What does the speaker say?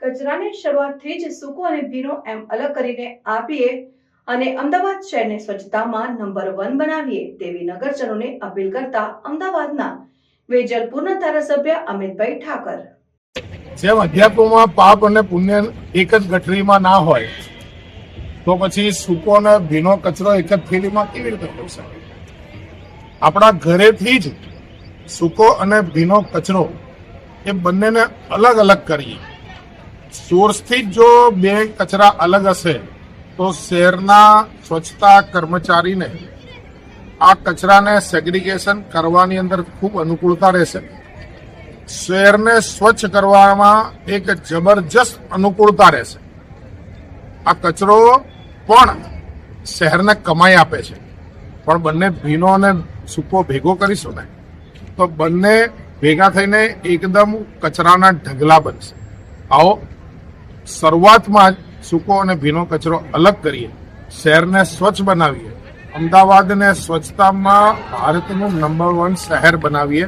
કચરાને શરૂઆતથી જ સૂકો અને ભીનો એમ અલગ કરીને આપીએ અને અમદાવાદ શહેરને સ્વચ્છતામાં નંબર 1 બનાવીએ તેવી નગરજનોને અપીલ કરતા અમદાવાદના વેજલપુરના ધારાસભ્ય અમિતભાઈ ઠાકર. જેમ અધ્યાત્મમાં પાપ અને પુણ્ય એક જ ગઠરીમાં ના હોય તો પછી સૂકો અને ભીનો કચરો એક જ થેલીમાં કેવી રીતે થઈ શકે? આપણા ઘરેથી જ સૂકો અને ભીનો કચરો એ બંનેને અલગ અલગ કરીએ. સોર્સથી જ જો બે કચરા અલગ હશે તો શહેરના સ્વચ્છતા કર્મચારીને આ કચરાને સેગ્રીગેશન કરવાની અંદર ખૂબ અનુકૂળતા રહેશે. શહેરને સ્વચ્છ કરવામાં એક જબરજસ્ત અનુકૂળતા રહેશે. આ કચરો પણ શહેરને કમાઈ આપે છે, પણ બંને ભીનો અને સૂકો ભેગો કરીશું ને તો બંને ભેગા થઈને એકદમ કચરાના ઢગલા બનશે. આવો શરૂઆતમાં જ સૂકો અને ભીનો કચરો અલગ કરીએ, શહેરને સ્વચ્છ બનાવીએ, અમદાવાદને સ્વચ્છતામાં ભારતનું નંબર 1 શહેર બનાવીએ.